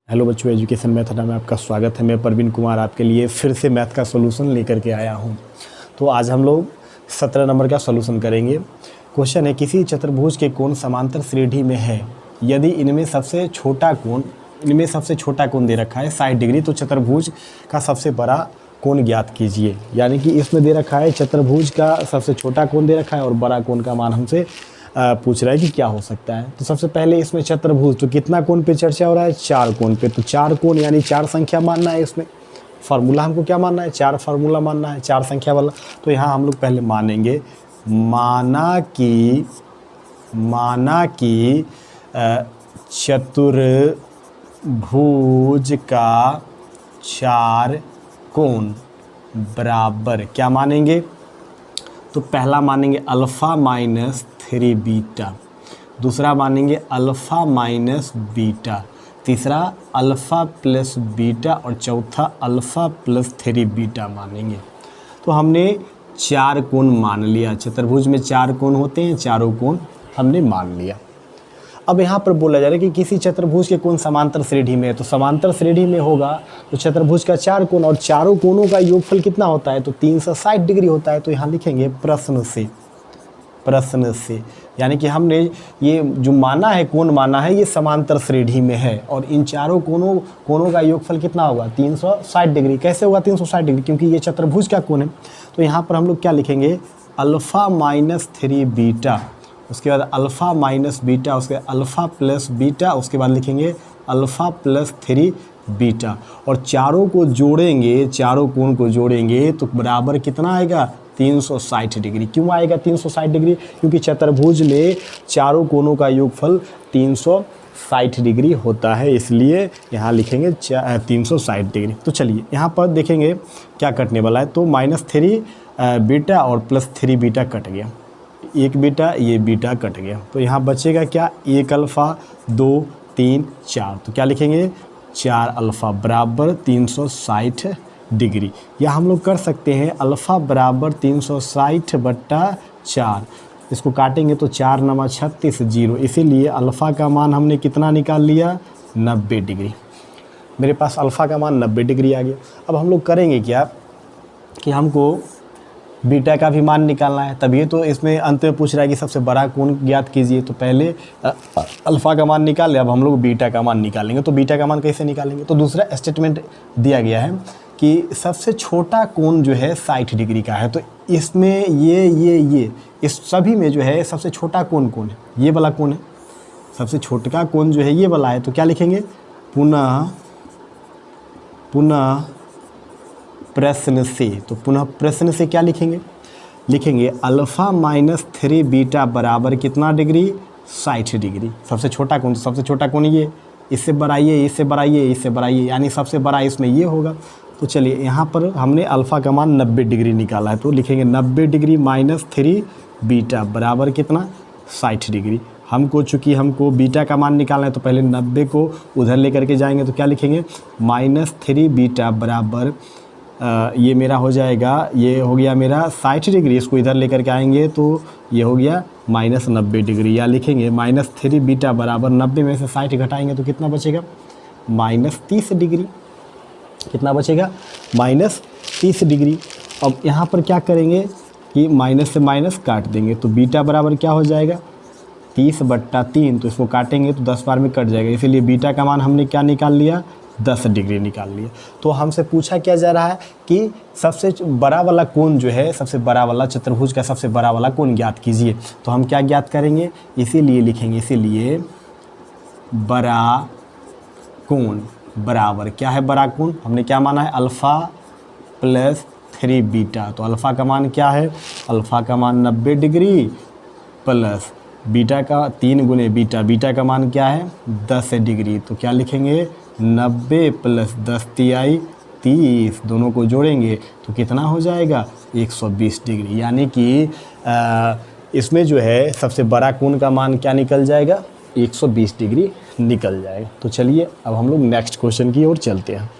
Hello बच्चों, education method में आपका स्वागत है। मैं प्रवीण कुमार आपके लिए फिर से मैथ का सॉल्यूशन लेकर के आया हूं। तो आज हम लोग 17 नंबर का सॉल्यूशन करेंगे। क्वेश्चन है, किसी चतुर्भुज के कोण समांतर श्रेणी में है, यदि इनमें सबसे छोटा कोण दे रखा है 60 डिग्री, तो चतुर्भुज का सबसे बड़ा कोण ज्ञात कीजिए। यानी कि इसमें दे रखा है चतुर्भुज का सबसे छोटा कोण दे रखा है और बड़ा कोण का मान हमसे पूछ रहा है कि क्या हो सकता है। तो सबसे पहले इसमें चतुर्भुज, तो कितना कोण पे चर्चा हो रहा है? 4 कोण पे। तो 4 कोण यानी 4 संख्या मानना है। इसमें फार्मूला हमको क्या मानना है? 4 फार्मूला मानना है, 4 संख्या वाला। तो यहाँ हम लोग पहले मानेंगे, माना कि चतुर्भुज का 4 कोण बराबर, क्या मानेंगे? तो पहला मानेंगे अल्फ़ा माइनस 3 बीटा, दूसरा मानेंगे अल्फ़ा माइनस बीटा, तीसरा अल्फ़ा प्लस बीटा और चौथा अल्फ़ा प्लस 3 बीटा मानेंगे। तो हमने 4 कोण मान लिया। चतुर्भुज में 4 कोण होते हैं, चारों कोण हमने मान लिया। अब यहाँ पर बोला जा रहा है कि किसी चतुर्भुज के कोण समांतर श्रेणी में है। तो समांतर श्रेणी में होगा तो चतुर्भुज का 4 कोण और चारों कोणों का योगफल कितना होता है? तो 360 डिग्री होता है। तो यहाँ लिखेंगे प्रश्न से, यानी कि हमने ये जो माना है, कोण माना है, ये समांतर श्रेणी में है और इन चारों कोणों का योगफल कितना होगा? 360 डिग्री। कैसे होगा 360 डिग्री? क्योंकि ये चतुर्भुज का कोण है। तो यहाँ पर हम लोग क्या लिखेंगे? अल्फ़ा माइनस 3 बीटा, उसके बाद अल्फ़ा माइनस बीटा, उसके बाद अल्फ़ा प्लस बीटा, उसके बाद लिखेंगे अल्फ़ा प्लस 3 बीटा और चारों को जोड़ेंगे, चारों कोण को जोड़ेंगे तो बराबर कितना आएगा? 360 डिग्री। क्यों आएगा 360 डिग्री? क्योंकि चतुर्भुज में चारों कोणों का योगफल 360 डिग्री होता है, इसलिए यहाँ लिखेंगे 360 डिग्री। तो चलिए यहाँ पर देखेंगे क्या कटने वाला है। तो -3 बीटा और +3 बीटा कट गया, एक बीटा, ये बीटा कट गया। तो यहाँ बचेगा क्या? 1 अल्फ़ा, 2, 3, 4। तो क्या लिखेंगे? 4 अल्फ़ा बराबर 360 डिग्री। या हम लोग कर सकते हैं अल्फ़ा बराबर 360/4। इसको काटेंगे तो 4 × 36 0, इसीलिए अल्फ़ा का मान हमने कितना निकाल लिया? 90 डिग्री। मेरे पास अल्फ़ा का मान 90 डिग्री आ गया। अब हम लोग करेंगे क्या कि हमको बीटा का भी मान निकालना है, तभी तो इसमें अंत में पूछ रहा है कि सबसे बड़ा कोण ज्ञात कीजिए। तो पहले अल्फ़ा का मान निकाल लिया, अब हम लोग बीटा का मान निकालेंगे। तो बीटा का मान कैसे निकालेंगे? तो दूसरा स्टेटमेंट दिया गया है कि सबसे छोटा कोण जो है 60 डिग्री का है। तो इसमें ये इस सभी में जो है सबसे छोटा कोण कौन है? ये वाला कोण है। सबसे छोटा कोण जो है ये वाला है। तो क्या लिखेंगे? पुनः प्रश्न से। तो पुनः प्रश्न से क्या लिखेंगे? लिखेंगे अल्फ़ा माइनस 3 बीटा बराबर कितना डिग्री? 60 डिग्री। सबसे छोटा कोण, सबसे छोटा कोण ये, इससे बढ़ाइए, इससे बढ़ाइए, इससे बढ़ाइए, यानी सबसे बड़ा इसमें ये होगा। तो चलिए यहाँ पर हमने अल्फ़ा का मान 90 डिग्री निकाला है। तो लिखेंगे 90 डिग्री -3 बीटा बराबर कितना? 60 डिग्री। चूँकि हमको बीटा का मान निकालना है तो पहले 90 को उधर लेकर के जाएंगे। तो क्या लिखेंगे? -3 बीटा बराबर ये मेरा हो जाएगा, ये हो गया मेरा 60 डिग्री। इसको इधर लेकर के आएंगे तो ये हो गया -90 डिग्री। या लिखेंगे -3 बीटा बराबर 90 में से 60 घटाएंगे तो कितना बचेगा? -30 डिग्री। कितना बचेगा? -30 डिग्री। अब यहाँ पर क्या करेंगे कि माइनस से माइनस काट देंगे। तो बीटा बराबर क्या हो जाएगा? 30/3। तो इसको काटेंगे तो 10 बार में कट जाएगा, इसीलिए बीटा का मान हमने क्या निकाल लिया? 10 डिग्री निकाल लिया। तो हमसे पूछा क्या जा रहा है कि सबसे बड़ा वाला कोण जो है, सबसे बड़ा वाला चतुर्भुज का सबसे बड़ा वाला कोण ज्ञात कीजिए। तो हम क्या ज्ञात करेंगे? इसीलिए लिखेंगे, इसीलिए बड़ा कोण बराबर क्या है? बड़ा कोण हमने क्या माना है? Alpha plus 3 beta. तो अल्फ़ा का मान क्या है? अल्फ़ा का मान 90 डिग्री प्लस बीटा का 3 गुने बीटा, बीटा का मान क्या है? 10 डिग्री। तो क्या लिखेंगे? 90 + 10 तिहाई 30, दोनों को जोड़ेंगे तो कितना हो जाएगा? 120 डिग्री। यानी कि इसमें जो है सबसे बड़ा कोण का मान क्या निकल जाएगा? 120 डिग्री निकल जाएगा। तो चलिए अब हम लोग नेक्स्ट क्वेश्चन की ओर चलते हैं।